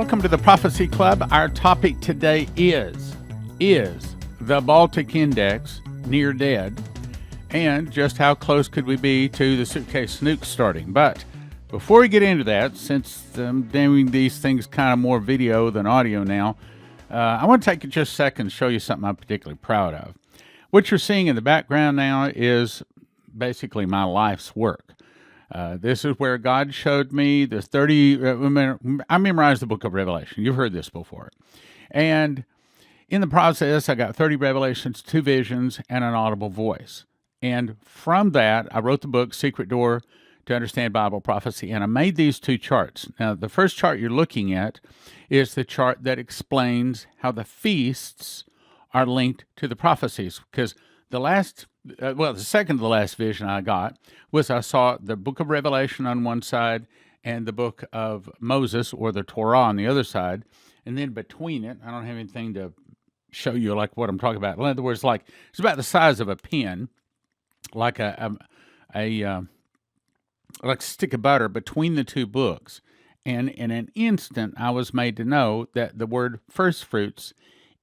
Welcome to the Prophecy Club. Our topic today is the Baltic Index near dead? And just how close could we be to the suitcase nuke starting? But before we get into that, since I'm doing these things kind of more video than audio now, I want to take just a second to show you something I'm particularly proud of. What you're seeing in the background now is basically my life's work. This is where God showed me the 30, I memorized the book of Revelation. You've heard this before. And in the process, I got 30 revelations, 2 visions, and an audible voice. And from that, I wrote the book, Secret Door to Understand Bible Prophecy, and I made these 2 charts. Now, the first chart you're looking at is the chart that explains how the feasts are linked to the prophecies, because the second to the last vision I got was I saw the book of Revelation on one side and the book of Moses, or the Torah, on the other side. And then between it, I don't have anything to show you like what I'm talking about. In other words, like it's about the size of a pin, like a stick of butter between the 2 books. And in an instant, I was made to know that the word first fruits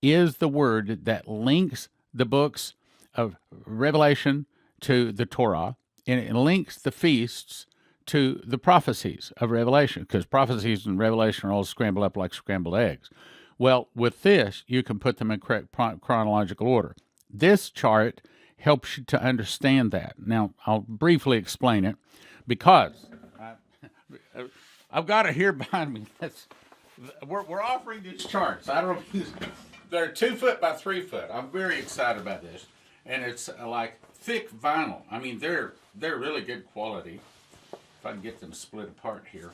is the word that links the books of Revelation to the Torah, and it links the feasts to the prophecies of Revelation, because prophecies and Revelation are all scrambled up like scrambled eggs. Well, with this, you can put them in correct chronological order. This chart helps you to understand that. Now, I'll briefly explain it, because I've got it here behind me. We're offering these charts. I don't know. They're 2 foot by 3 foot. I'm very excited about this. And it's like thick vinyl. I mean, they're really good quality. If I can get them split apart here.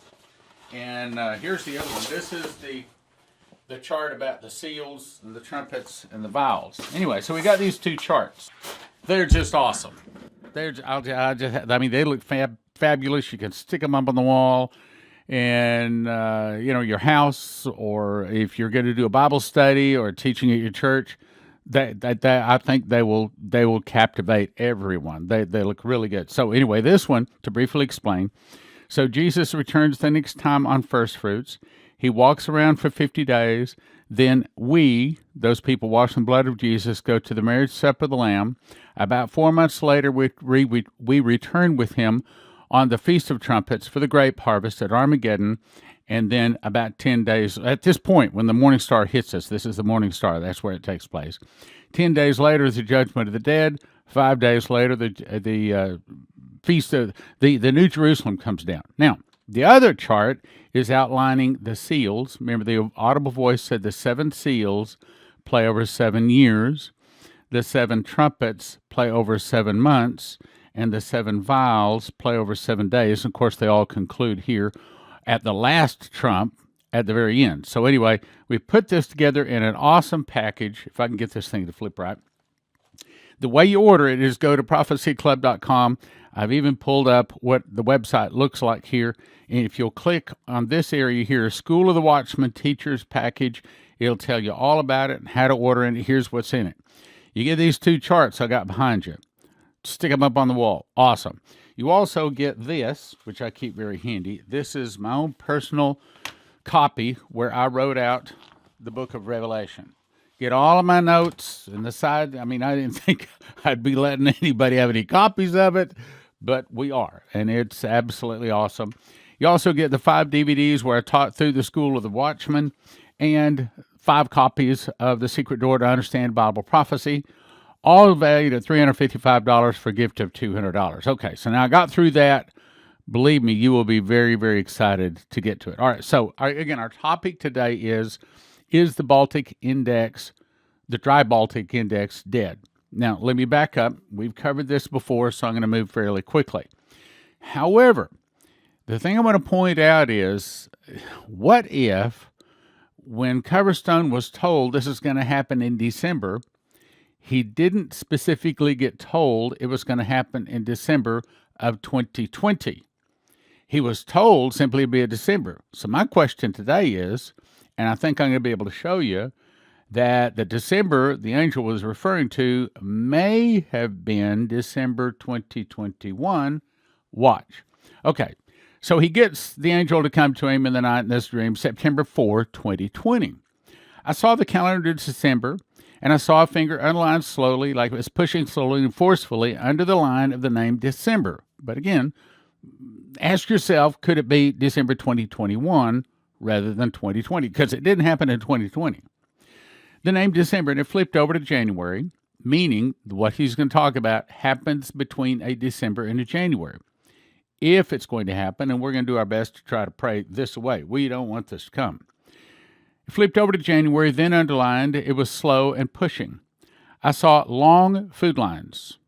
And here's the other one. This is the chart about the seals and the trumpets and the vials. Anyway, so we got these 2 charts. They're just awesome. They look fabulous. You can stick them up on the wall, and your house, or if you're going to do a Bible study or teaching at your church. I think they will captivate everyone. They look really good. So anyway, this one, to briefly explain. So Jesus returns the next time on first fruits. He walks around for 50 days. Then we, those people washed in the blood of Jesus, go to the marriage supper of the Lamb. About 4 months later, we return with him on the Feast of Trumpets for the grape harvest at Armageddon. And then about 10 days, at this point, when the morning star hits us, this is the morning star, that's where it takes place. 10 days later is the judgment of the dead. 5 days later, the feast of the New Jerusalem comes down. Now, the other chart is outlining the seals. Remember, the audible voice said the 7 seals play over 7 years. The 7 trumpets play over 7 months. And the 7 vials play over 7 days. Of course, they all conclude here at the last trump at the very end. So anyway, we put this together in an awesome package. If I can get this thing to flip right. The way you order it is go to prophecyclub.com. I've even pulled up what the website looks like here. And if you'll click on this area here, School of the Watchman Teachers Package, it'll tell you all about it and how to order it. Here's what's in it. You get these 2 charts I got behind you. Stick them up on the wall. Awesome. You also get this, which I keep very handy. This is my own personal copy where I wrote out the book of Revelation. Get all of my notes and the side. I mean, I didn't think I'd be letting anybody have any copies of it, but we are, and it's absolutely awesome. You also get the 5 DVDs where I taught through the School of the Watchman, and 5 copies of The Secret Door to Understand Bible Prophecy, all valued at $355 for a gift of $200. Okay, so now I got through that. Believe me, you will be very, very excited to get to it. All right, so again, our topic today is the Baltic Index, the Dry Baltic Index, dead? Now, let me back up. We've covered this before, so I'm going to move fairly quickly. However, the thing I want to point out is, what if, when Coverstone was told this is going to happen in December, he didn't specifically get told it was going to happen in December of 2020. He was told simply to be a December. So my question today is, and I think I'm going to be able to show you, that the December the angel was referring to may have been December 2021. Watch. Okay, So he gets the angel to come to him in the night in this dream, September 4, 2020. I saw the calendar to December, and I saw a finger underlined slowly, like it was pushing slowly and forcefully under the line of the name December. But again, ask yourself, could it be December 2021 rather than 2020? Because it didn't happen in 2020. The name December, and it flipped over to January, meaning what he's going to talk about happens between a December and a January. If it's going to happen, and we're going to do our best to try to pray this away. We don't want this to come. It flipped over to January, then underlined, it was slow and pushing. I saw long food lines.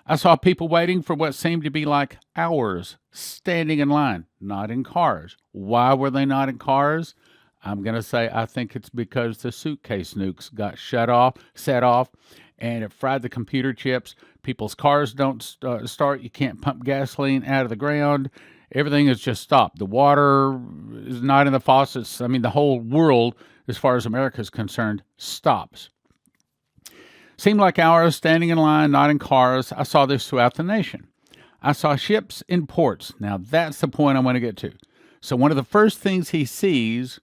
I saw people waiting for what seemed to be like hours, standing in line, not in cars. Why were they not in cars? I'm going to say I think it's because the suitcase nukes got set off, and it fried the computer chips. People's cars don't start. You can't pump gasoline out of the ground. Everything is just stopped. The water is not in the faucets. I mean, the whole world, as far as America is concerned, stops. Seemed like hours standing in line, not in cars. I saw this throughout the nation. I saw ships in ports. Now, that's the point I want to get to. So one of the first things he sees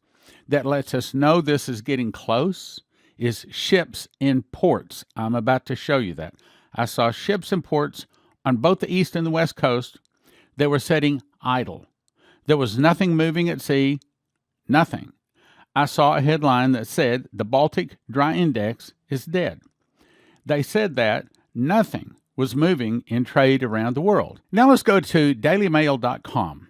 that lets us know this is getting close is ships in ports. I'm about to show you that. I saw ships in ports on both the east and the west coast that were sitting idle. There was nothing moving at sea, nothing. I saw a headline that said, the Baltic Dry Index is dead. They said that nothing was moving in trade around the world. Now let's go to dailymail.com.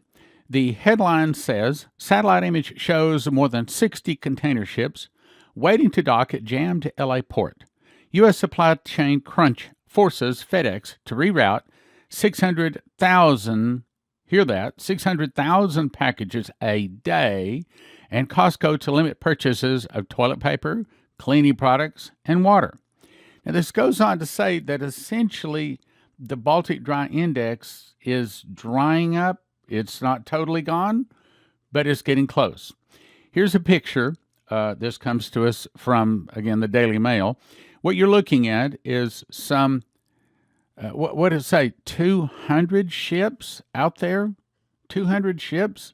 The headline says, satellite image shows more than 60 container ships waiting to dock at jammed LA port. U.S. supply chain crunch forces FedEx to reroute 600,000, hear that, 600,000 packages a day, and Costco to limit purchases of toilet paper, cleaning products, and water. Now, this goes on to say that essentially the Baltic Dry Index is drying up. It's not totally gone, but it's getting close. Here's a picture. This comes to us from, again, the Daily Mail. What you're looking at is some, what did it say, 200 ships out there? 200 ships?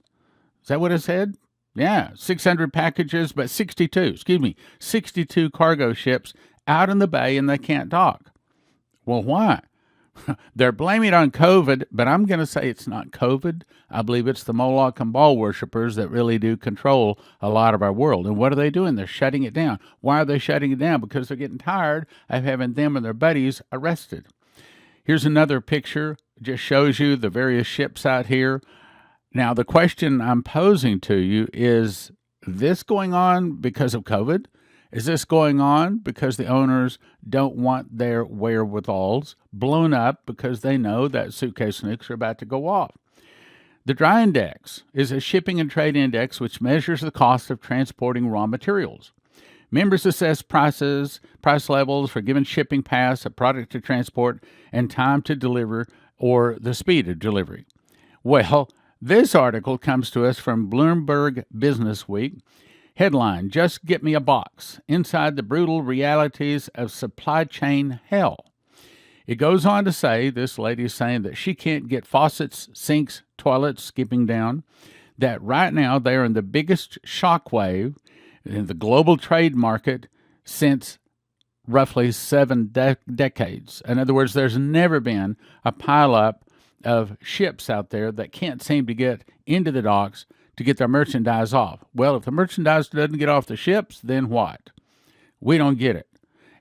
Is that what it said? Yeah, 600 packages, but 62 cargo ships out in the bay, and they can't dock. Well, why? They're blaming it on COVID, but I'm going to say it's not COVID. I believe it's the Moloch and Baal worshipers that really do control a lot of our world. And what are they doing? They're shutting it down. Why are they shutting it down? Because they're getting tired of having them and their buddies arrested. Here's another picture. Just shows you the various ships out here. Now, the question I'm posing to you is this going on because of COVID? Is this going on because the owners don't want their wherewithals blown up because they know that suitcase nukes are about to go off? The Dry Index is a shipping and trade index which measures the cost of transporting raw materials. Members assess price levels for given shipping paths, a product to transport, and time to deliver or the speed of delivery. Well, this article comes to us from Bloomberg Business Week. Headline, just get me a box. Inside the brutal realities of supply chain hell. It goes on to say, this lady is saying that she can't get faucets, sinks, toilets, skipping down, that right now they are in the biggest shockwave in the global trade market since roughly 7 decades. In other words, there's never been a pileup of ships out there that can't seem to get into the docks to get their merchandise off. Well, if the merchandise doesn't get off the ships, then what? We don't get it.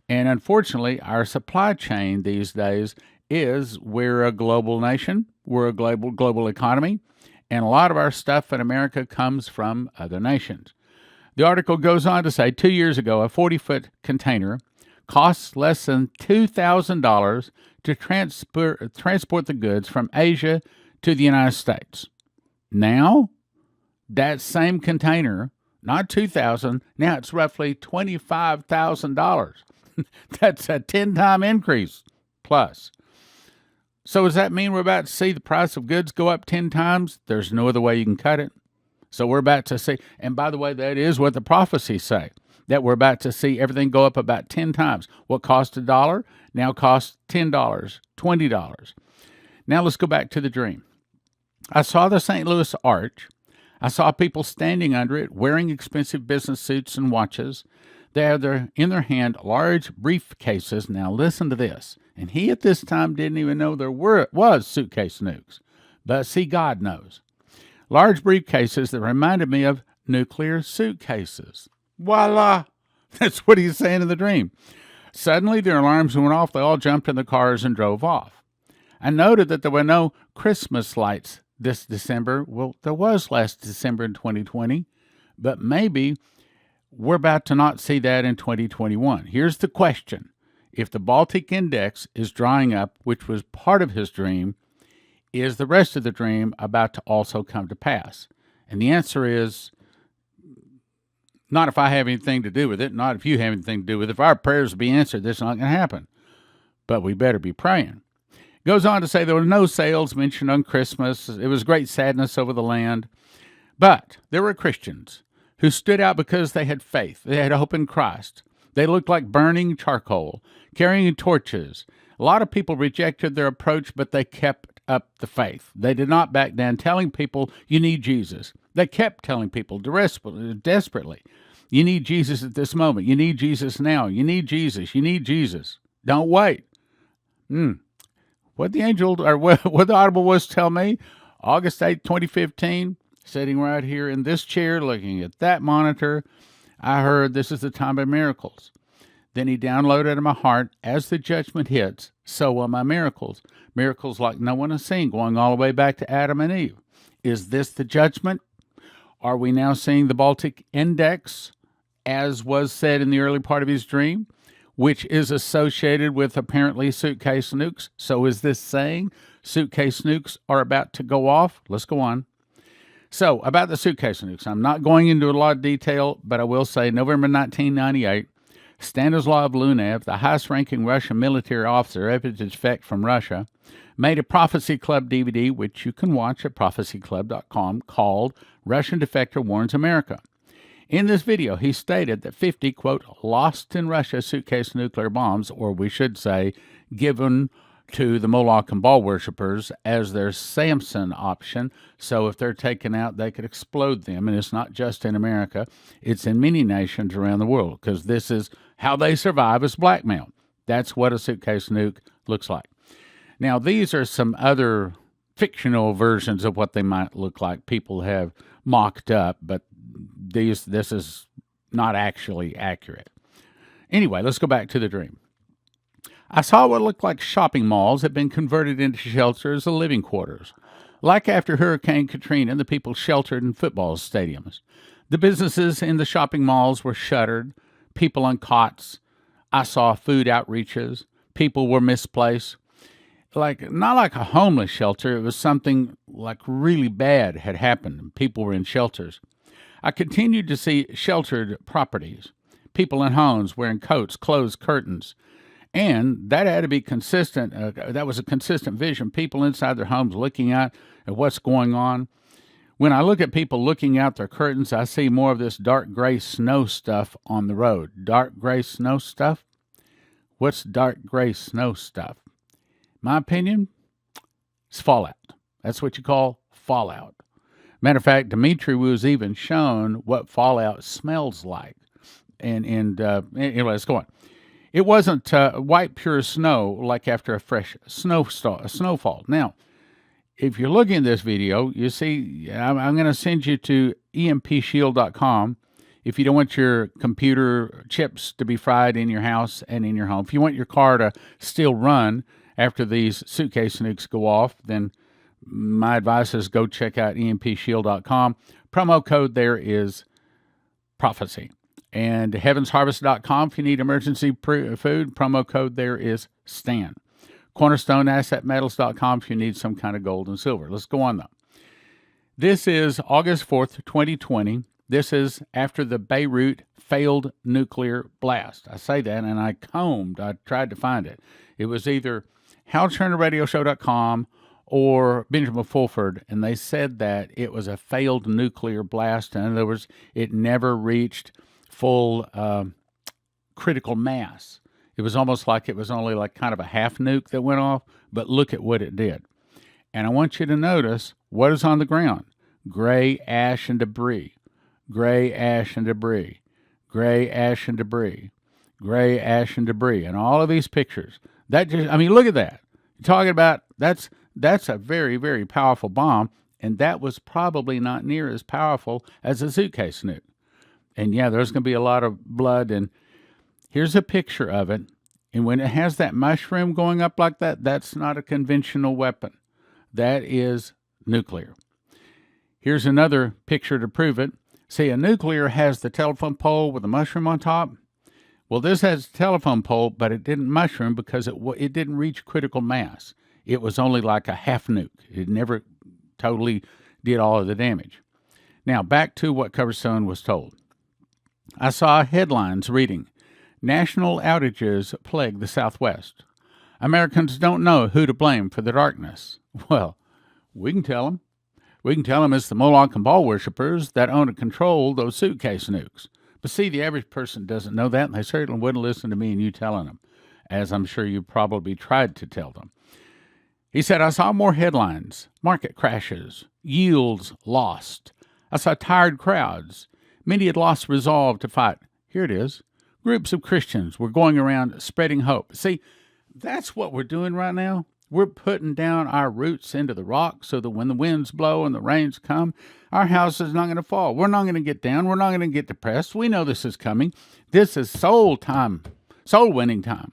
And unfortunately, our supply chain these days is we're a global nation, we're a global economy, and a lot of our stuff in America comes from other nations. The article goes on to say 2 years ago, a 40-foot container costs less than $2,000 to transport the goods from Asia to the United States. Now, that same container, not $2,000, now it's roughly $25,000. That's a 10-time increase plus. So does that mean we're about to see the price of goods go up 10 times? There's no other way you can cut it. So we're about to see, and by the way, that is what the prophecies say, that we're about to see everything go up about 10 times. What cost $1 now costs $10, $20. Now let's go back to the dream. I saw the St. Louis Arch. I saw people standing under it, wearing expensive business suits and watches. They had in their hand large briefcases. Now listen to this. And he at this time didn't even know there was suitcase nukes. But see, God knows. Large briefcases that reminded me of nuclear suitcases. Voila! That's what he's saying in the dream. Suddenly their alarms went off. They all jumped in the cars and drove off. I noted that there were no Christmas lights this December. Well, there was last December in 2020, but maybe we're about to not see that in 2021. Here's the question. If the Baltic Index is drying up, which was part of his dream, is the rest of the dream about to also come to pass? And the answer is not if I have anything to do with it, not if you have anything to do with it. If our prayers be answered, this is not going to happen. But we better be praying. Goes on to say there were no sales mentioned on Christmas. It was great sadness over the land. But there were Christians who stood out because they had faith. They had hope in Christ. They looked like burning charcoal, carrying torches. A lot of people rejected their approach, but they kept up the faith. They did not back down, telling people, you need Jesus. They kept telling people desperately, you need Jesus at this moment. You need Jesus now. You need Jesus. You need Jesus. Don't wait. What the angel, or what the audible was tell me, August 8, 2015, sitting right here in this chair, looking at that monitor, I heard this is the time of miracles. Then he downloaded in my heart, as the judgment hits, so will my miracles. Miracles like no one has seen, going all the way back to Adam and Eve. Is this the judgment? Are we now seeing the Baltic Index, as was said in the early part of his dream, which is associated with apparently suitcase nukes? So is this saying suitcase nukes are about to go off? Let's go on. So, about the suitcase nukes, I'm not going into a lot of detail, but I will say November 1998, Stanislav Lunev, the highest-ranking Russian military officer ever to defect from Russia, made a Prophecy Club DVD, which you can watch at prophecyclub.com, called Russian Defector Warns America. In this video, he stated that 50, quote, lost in Russia suitcase nuclear bombs, or we should say, given to the Moloch and Baal worshippers as their Samson option. So if they're taken out, they could explode them. And it's not just in America. It's in many nations around the world, because this is how they survive as blackmail. That's what a suitcase nuke looks like. Now, these are some other fictional versions of what they might look like. People have mocked up, but this is not actually accurate. Anyway, let's go back to the dream. I saw what looked like shopping malls had been converted into shelters or living quarters. Like after Hurricane Katrina, the people sheltered in football stadiums. The businesses in the shopping malls were shuttered, people on cots. I saw food outreaches. People were misplaced. Not like a homeless shelter. It was something like really bad had happened. People were in shelters. I continued to see sheltered properties. People in homes wearing coats, clothes, curtains. And that had to be consistent. That was a consistent vision. People inside their homes looking out at what's going on. When I look at people looking out their curtains, I see more of this dark gray snow stuff on the road. Dark gray snow stuff? What's dark gray snow stuff? My opinion, it's fallout. That's what you call fallout. Matter of fact, Dimitri was even shown what fallout smells like. Anyway, let's go on. It wasn't white, pure snow like after a fresh snowfall. Now, if you're looking at this video, you see, I'm going to send you to empshield.com if you don't want your computer chips to be fried in your house and in your home. If you want your car to still run after these suitcase nukes go off, then my advice is go check out empshield.com. Promo code there is prophecy. And heavensharvest.com if you need emergency food. Promo code there is STAN. CornerstoneAssetMetals.com if you need some kind of gold and silver. Let's go on, though. This is August 4th, 2020. This is after the Beirut failed nuclear blast. I say that, and I tried to find it. It was either HowlTurnerRadioShow.com or Benjamin Fulford, and they said that it was a failed nuclear blast. In other words, it never reached full critical mass. It was almost like it was only like kind of a half nuke that went off, but look at what it did. And I want you to notice What is on the ground? Gray ash and debris. Gray ash and debris. Gray ash and debris. Gray ash and debris. And all of these pictures. That just, I mean, look at that. You're talking about, that's a very, very powerful bomb. And that was probably not near as powerful as a suitcase nuke. And yeah, there's going to be a lot of blood. And here's a picture of it. And when it has that mushroom going up like that, that's not a conventional weapon. That is nuclear. Here's another picture to prove it. See, a nuclear has the telephone pole with a mushroom on top. Well, this has a telephone pole, but it didn't mushroom because it didn't reach critical mass. It was only like a half nuke. It never totally did all of the damage. Now, back to what Coverstone was told. I saw headlines reading, "National outages plague the Southwest. Americans don't know who to blame for the darkness." Well, we can tell them. We can tell them it's the Moloch and Baal worshippers that own and control those suitcase nukes. But see, the average person doesn't know that, and they certainly wouldn't listen to me and you telling them, as I'm sure you probably tried to tell them. He said, I saw more headlines, market crashes, yields lost. I saw tired crowds. Many had lost resolve to fight. Here it is. Groups of Christians were going around spreading hope. See, that's what we're doing right now. We're putting down our roots into the rock so that when the winds blow and the rains come, our house is not going to fall. We're not going to get down. We're not going to get depressed. We know this is coming. This is soul time, soul winning time.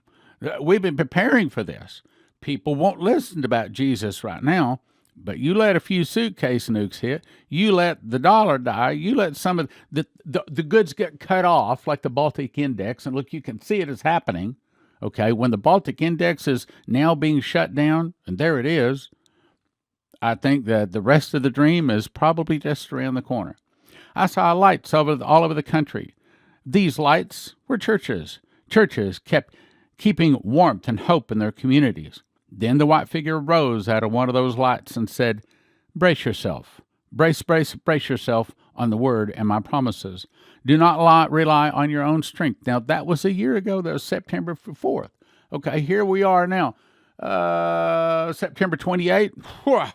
We've been preparing for this. People won't listen about Jesus right now, but you let a few suitcase nukes hit, you let the dollar die, you let some of the goods get cut off like the Baltic Index, and look, you can see it is happening. Okay, when the Baltic Index is now being shut down, and there it is, I think that the rest of the dream is probably just around the corner. I saw lights all over the country. These lights were churches. Churches kept keeping warmth and hope in their communities. Then the white figure rose out of one of those lights and said, brace yourself. Brace yourself on the word and my promises. Do not rely on your own strength. Now, that was a year ago. That was September 4th. Okay, here we are now. September 28th.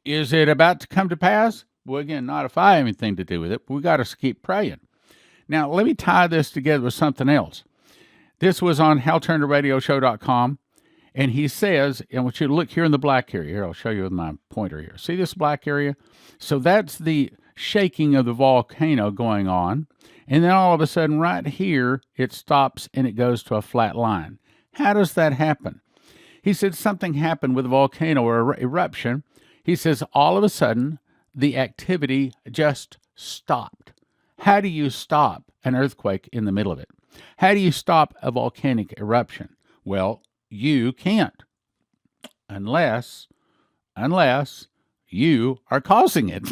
Is it about to come to pass? Well, again, not if I have anything to do with it. But we got to keep praying. Now, let me tie this together with something else. This was on HalTurnerRadioShow.com. And he says, I want you to look here in the black area. Here, I'll show you with my pointer here. See this black area? So that's the shaking of the volcano going on. And then all of a sudden, right here, it stops and it goes to a flat line. How does that happen? He said something happened with a volcano or eruption. He says all of a sudden, the activity just stopped. How do you stop an earthquake in the middle of it? How do you stop a volcanic eruption? Well, you can't unless you are causing it.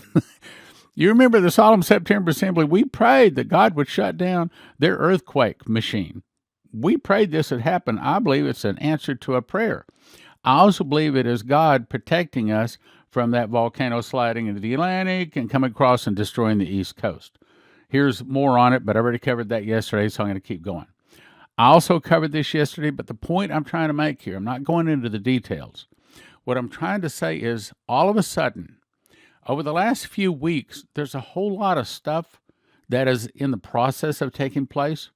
You remember the Solemn September Assembly? We prayed that God would shut down their earthquake machine. We prayed this would happen. I believe it's an answer to a prayer. I also believe it is God protecting us from that volcano sliding into the Atlantic and coming across and destroying the East Coast. Here's more on it, but I already covered that yesterday, so I'm going to keep going. I also covered this yesterday, but the point I'm trying to make here, I'm not going into the details. What I'm trying to say is all of a sudden, over the last few weeks, there's a whole lot of stuff that is in the process of taking place.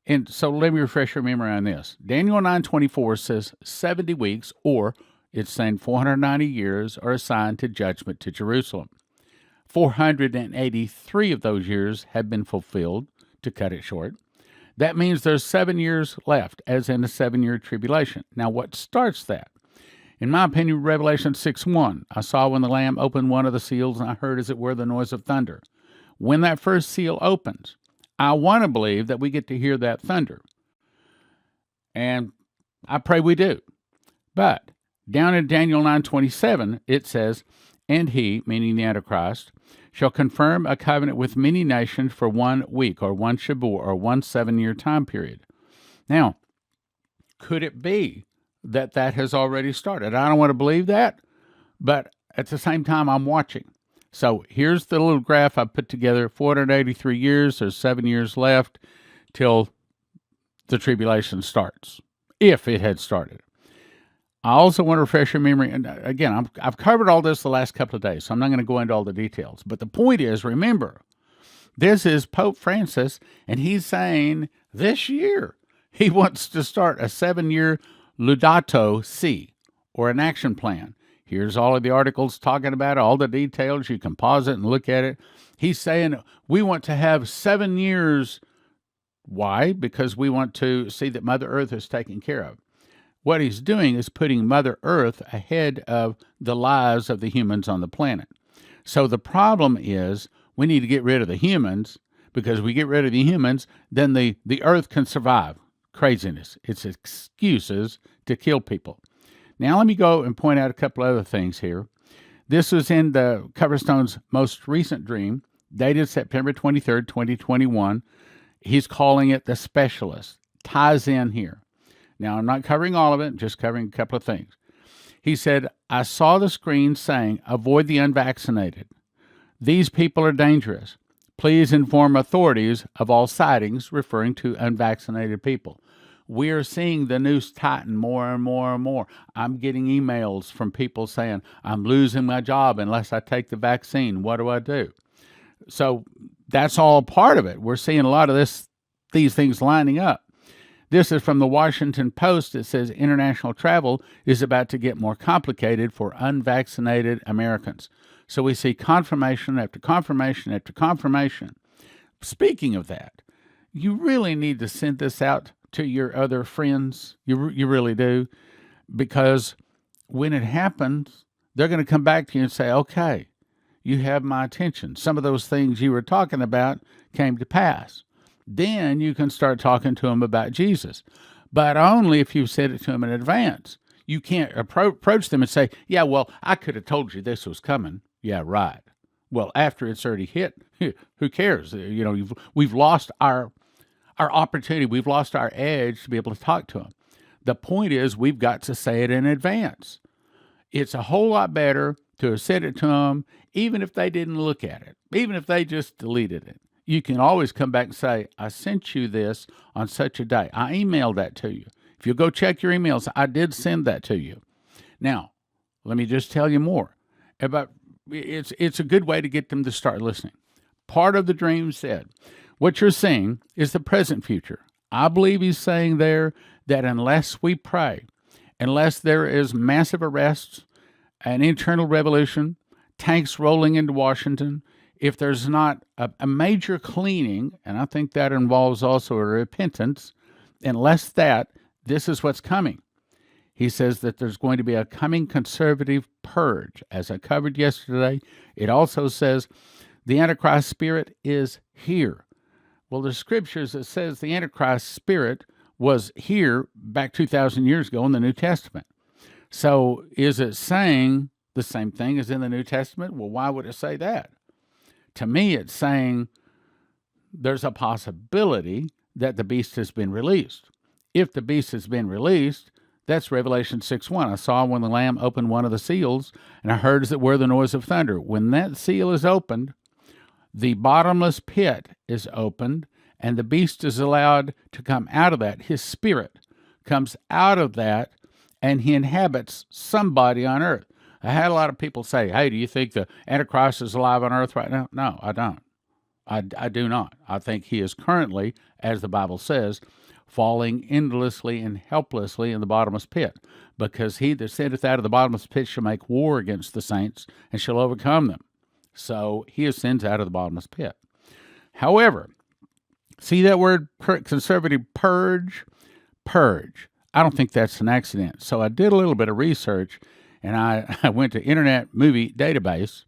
And so let me refresh your memory on this. Daniel 9:24 says 70 weeks, or it's saying 490 years, are assigned to judgment to Jerusalem. 483 of those years have been fulfilled, to cut it short. That means there's 7 years left, as in a 7-year tribulation. Now, what starts that? In my opinion, Revelation 6:1, I saw when the Lamb opened one of the seals, and I heard, as it were, the noise of thunder. When that first seal opens, I want to believe that we get to hear that thunder. And I pray we do. But down in Daniel 9:27, it says, and he, meaning the Antichrist, shall confirm a covenant with many nations for 1 week, or 1 Shavuot, or 1 7-year time period. Now, could it be that has already started? I don't want to believe that, but at the same time, I'm watching. So here's the little graph I put together. 483 years, there's 7 years left till the tribulation starts, if it had started. I also want to refresh your memory. And again, I've covered all this the last couple of days, so I'm not going to go into all the details. But the point is, remember, this is Pope Francis, and he's saying this year he wants to start a 7-year Laudato Si, or an action plan. Here's all of the articles talking about it, all the details. You can pause it and look at it. He's saying we want to have 7 years. Why? Because we want to see that Mother Earth is taken care of. What he's doing is putting Mother Earth ahead of the lives of the humans on the planet. So the problem is we need to get rid of the humans, because we get rid of the humans, then the Earth can survive. Craziness. It's excuses to kill people. Now let me go and point out a couple other things here. This was in the Coverstone's most recent dream, dated September 23rd, 2021. He's calling it the specialist. Ties in here. Now, I'm not covering all of it, just covering a couple of things. He said, I saw the screen saying, avoid the unvaccinated. These people are dangerous. Please inform authorities of all sightings, referring to unvaccinated people. We are seeing the news tighten more and more and more. I'm getting emails from people saying, I'm losing my job unless I take the vaccine. What do I do? So that's all part of it. We're seeing a lot of these things lining up. This is from the Washington Post. It says international travel is about to get more complicated for unvaccinated Americans. So we see confirmation after confirmation after confirmation. Speaking of that, you really need to send this out to your other friends. You really do. Because when it happens, they're going to come back to you and say, okay, you have my attention. Some of those things you were talking about came to pass. Then you can start talking to them about Jesus, but only if you've said it to them in advance. You can't approach them and say, yeah, well, I could have told you this was coming. Yeah, right. Well, after it's already hit, who cares? We've lost our opportunity. We've lost our edge to be able to talk to them. The point is, we've got to say it in advance. It's a whole lot better to have said it to them, even if they didn't look at it, even if they just deleted it. You can always come back and say, I sent you this on such a day. I emailed that to you. If you go check your emails, I did send that to you. Now, let me just tell you more about it's a good way to get them to start listening. Part of the dream said, what you're seeing is the present future. I believe he's saying there that unless we pray, unless there is massive arrests, an internal revolution, tanks rolling into Washington, if there's not a major cleaning, and I think that involves also a repentance, unless that, this is what's coming. He says that there's going to be a coming conservative purge. As I covered yesterday, it also says the Antichrist spirit is here. Well, there's scriptures that says the Antichrist spirit was here back 2,000 years ago in the New Testament. So is it saying the same thing as in the New Testament? Well, why would it say that? To me, it's saying there's a possibility that the beast has been released. If the beast has been released, that's Revelation 6:1. I saw when the Lamb opened one of the seals, and I heard as it were the noise of thunder. When that seal is opened, the bottomless pit is opened, and the beast is allowed to come out of that. His spirit comes out of that, and he inhabits somebody on earth. I had a lot of people say, hey, do you think the Antichrist is alive on earth right now? No, I don't. I do not. I think he is currently, as the Bible says, falling endlessly and helplessly in the bottomless pit, because he that sitteth out of the bottomless pit shall make war against the saints and shall overcome them. So he ascends out of the bottomless pit. However, see that word conservative purge? Purge. I don't think that's an accident. So I did a little bit of research, and I went to Internet Movie Database,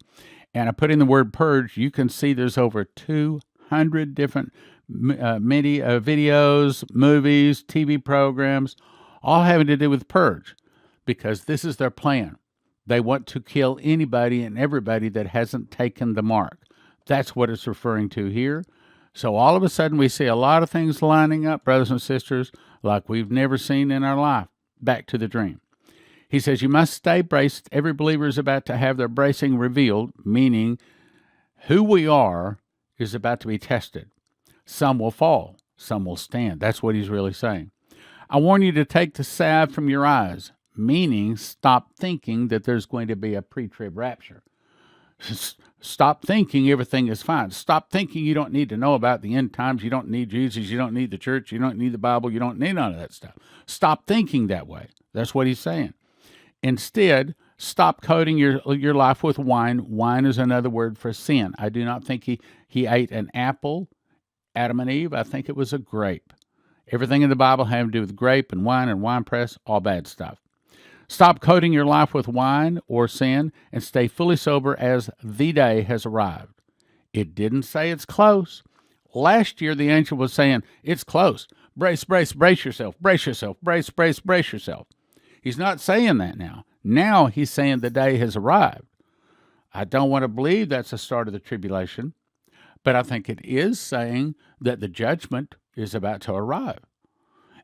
and I put in the word purge. You can see there's over 200 different videos, movies, TV programs, all having to do with purge, because this is their plan. They want to kill anybody and everybody that hasn't taken the mark. That's what it's referring to here. So all of a sudden we see a lot of things lining up, brothers and sisters, like we've never seen in our life. Back to the dream. He says, you must stay braced. Every believer is about to have their bracing revealed, meaning who we are is about to be tested. Some will fall, some will stand. That's what he's really saying. I warn you to take the salve from your eyes. meaning stop thinking that there's going to be a pre-trib rapture. Stop thinking everything is fine. Stop thinking you don't need to know about the end times. You don't need Jesus. You don't need the church. You don't need the Bible. You don't need none of that stuff. Stop thinking that way. That's what he's saying. Instead, stop coating your life with wine. Wine is another word for sin. I do not think he ate an apple, Adam and Eve. I think it was a grape. Everything in the Bible having to do with grape and wine press, all bad stuff. Stop coating your life with wine or sin and stay fully sober as the day has arrived. It didn't say it's close. Last year, the angel was saying, it's close. Brace, brace, brace yourself. Brace yourself. Brace, brace, brace yourself. He's not saying that now. Now he's saying the day has arrived. I don't want to believe that's the start of the tribulation, but I think it is saying that the judgment is about to arrive.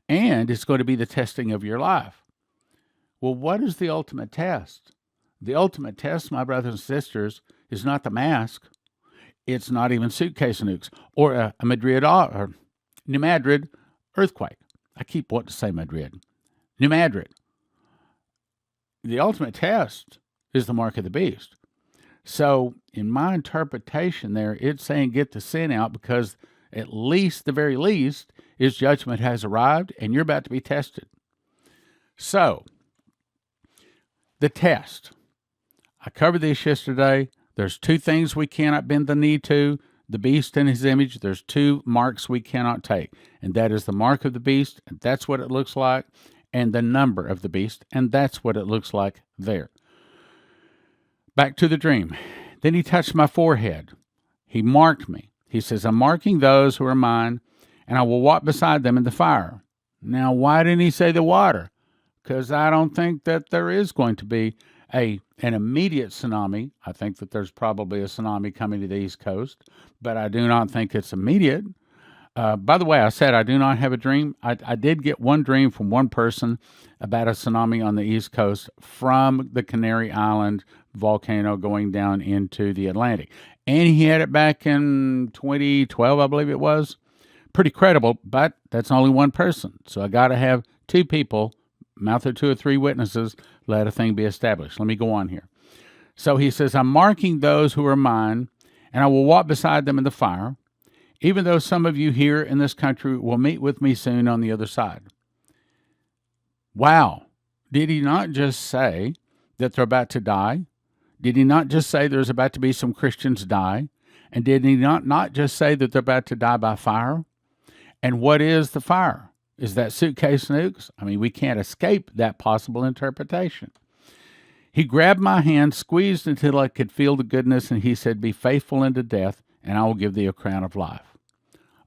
And it's going to be the testing of your life. Well, what is the ultimate test? The ultimate test, my brothers and sisters, is not the mask. It's not even suitcase nukes or a New Madrid earthquake. I keep wanting to say Madrid. New Madrid. The ultimate test is the mark of the beast. So in my interpretation there, it's saying get the sin out because at least, the very least, is judgment has arrived and you're about to be tested. So, the test. I covered this yesterday. There's two things we cannot bend the knee to, the beast and his image. There's two marks we cannot take, and that is the mark of the beast, and that's what it looks like, and the number of the beast, and that's what it looks like there. Back to the dream. Then he touched my forehead. He marked me. He says, I'm marking those who are mine, and I will walk beside them in the fire. Now, why didn't he say the water? Because I don't think that there is going to be an immediate tsunami. I think that there's probably a tsunami coming to the East Coast, but I do not think it's immediate. By the way, I said I do not have a dream. I did get one dream from one person about a tsunami on the East Coast from the Canary Island volcano going down into the Atlantic. And he had it back in 2012, I believe it was. Pretty credible, but that's only one person. So I got to have two people, mouth of two or three witnesses, let a thing be established. Let me go on here. So he says, I'm marking those who are mine, and I will walk beside them in the fire, even though some of you here in this country will meet with me soon on the other side. Wow. Did he not just say that they're about to die? Did he not just say there's about to be some Christians die? And did he not just say that they're about to die by fire? And what is the fire? Is that suitcase nukes? I mean, we can't escape that possible interpretation. He grabbed my hand, squeezed until I could feel the goodness, and he said, be faithful unto death, and I will give thee a crown of life.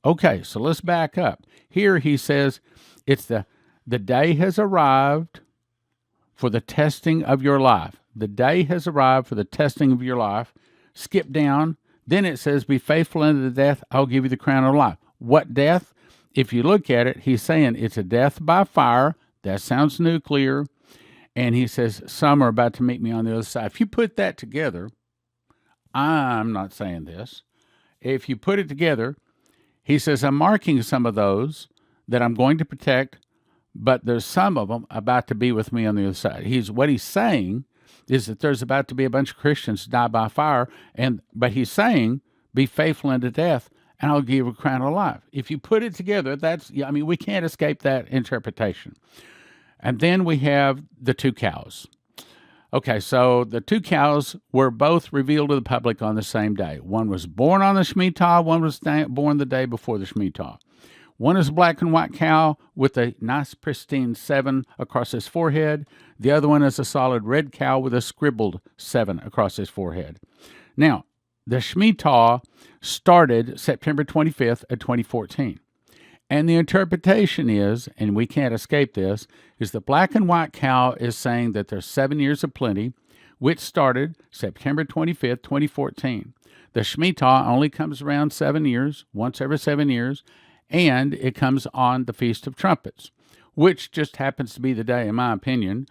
Okay, so let's back up. Here he says, it's the day has arrived for the testing of your life. The day has arrived for the testing of your life. Skip down. Then it says, be faithful unto death, I'll give you the crown of life. What death? If you look at it, he's saying it's a death by fire. That sounds nuclear. And he says, some are about to meet me on the other side. If you put that together, I'm not saying this. If you put it together, he says, I'm marking some of those that I'm going to protect, but there's some of them about to be with me on the other side. What he's saying is that there's about to be a bunch of Christians die by fire, but he's saying, be faithful unto death, and I'll give you a crown of life. If you put it together, we can't escape that interpretation. And then we have the two cows. Okay, so the two cows were both revealed to the public on the same day. One was born on the Shemitah, one was born the day before the Shemitah. One is a black and white cow with a nice pristine 7 across his forehead. The other one is a solid red cow with a scribbled 7 across his forehead. Now, the Shemitah started September 25th of 2014. And the interpretation is, and we can't escape this, is the black and white cow is saying that there's 7 years of plenty, which started September 25th, 2014. The Shemitah only comes around 7 years, once every 7 years, and it comes on the Feast of Trumpets, which just happens to be the day, in my opinion,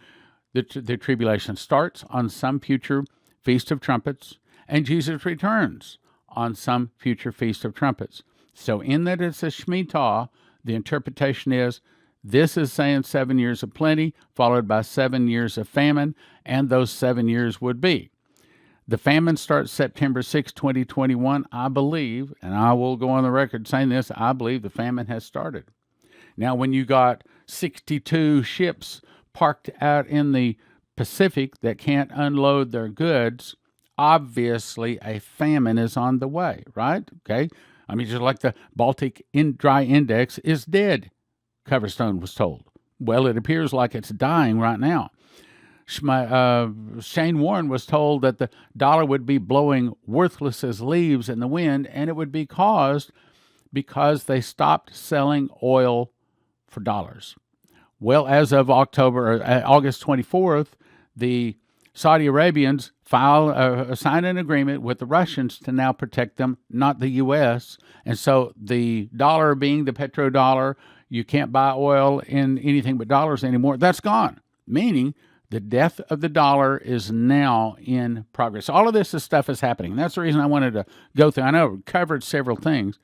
the tribulation starts on some future Feast of Trumpets, and Jesus returns on some future Feast of Trumpets. So in that it's a Shemitah, the interpretation is This is saying 7 years of plenty, followed by 7 years of famine, and those 7 years would be. The famine starts September 6, 2021, I believe, and I will go on the record saying this, I believe the famine has started. Now, when you got 62 ships parked out in the Pacific that can't unload their goods, obviously a famine is on the way, right? Okay. I mean, just like the Baltic Dry Index is dead, Coverstone was told. Well, it appears like it's dying right now. Shane Warren was told that the dollar would be blowing worthless as leaves in the wind, and it would be caused because they stopped selling oil for dollars. Well, as of August 24th, the Saudi Arabians signed an agreement with the Russians to now protect them, not the U.S. And so the dollar being the petrodollar, you can't buy oil in anything but dollars anymore. That's gone, meaning the death of the dollar is now in progress. All of this stuff is happening. That's the reason I wanted to go through. I know we covered several things,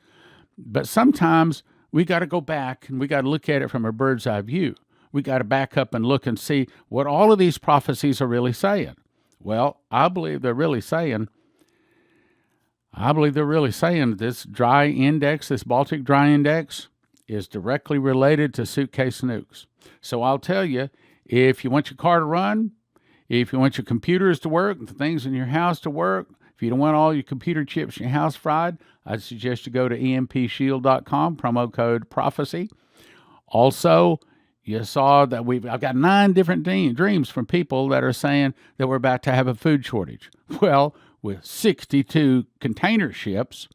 but sometimes we got to go back and we got to look at it from a bird's eye view. We got to back up and look and see what all of these prophecies are really saying. Well, I believe they're really saying this dry index, this Baltic Dry Index, is directly related to suitcase nukes. So I'll tell you, if you want your car to run, if you want your computers to work, the things in your house to work, if you don't want all your computer chips in your house fried, I'd suggest you go to empshield.com, promo code prophecy. Also, you saw that I've got 9 different dreams from people that are saying that we're about to have a food shortage. Well, with 62 container ships,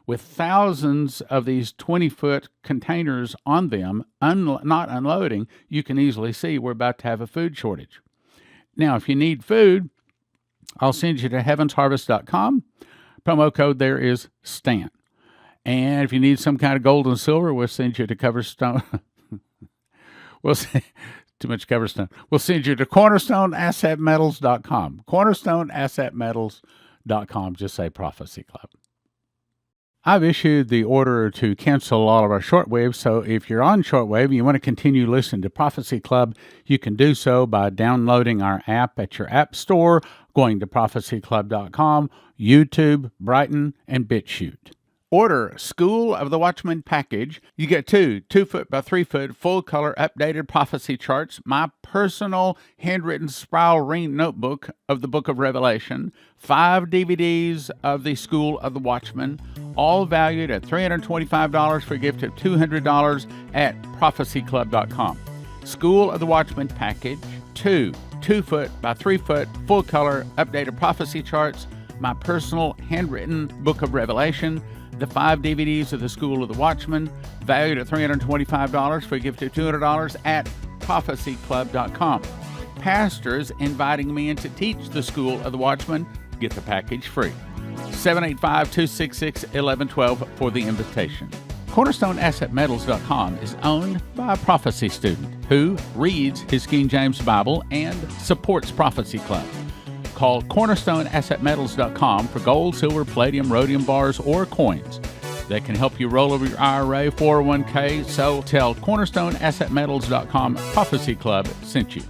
with thousands of these 20-foot containers on them, not unloading, you can easily see we're about to have a food shortage. Now, if you need food, I'll send you to heavensharvest.com. Promo code there is STAN. And if you need some kind of gold and silver, we'll send you to Coverstone. Too much Coverstone. We'll send you to cornerstoneassetmetals.com. cornerstoneassetmetals.com. Just say Prophecy Club. I've issued the order to cancel all of our shortwave, so if you're on shortwave and you want to continue listening to Prophecy Club, you can do so by downloading our app at your app store, going to prophecyclub.com, YouTube, Brighton, and BitChute. Order School of the Watchman package. You get 2 2-foot by 3-foot full-color updated prophecy charts, my personal handwritten spiral ring notebook of the book of Revelation, 5 DVDs of the School of the Watchman, all valued at $325 for a gift of $200 at prophecyclub.com. School of the Watchman package, 2 2-foot by 3-foot full-color updated prophecy charts, my personal handwritten book of Revelation, the 5 DVDs of the School of the Watchman, valued at $325 for a gift of $200 at prophecyclub.com. Pastors inviting me in to teach the School of the Watchman get the package free. 785-266-1112 for the invitation. CornerstoneAssetMetals.com is owned by a prophecy student who reads his King James Bible and supports Prophecy Club. Call CornerstoneAssetMetals.com for gold, silver, palladium, rhodium bars, or coins that can help you roll over your IRA, 401k. So tell CornerstoneAssetMetals.com Prophecy Club sent you.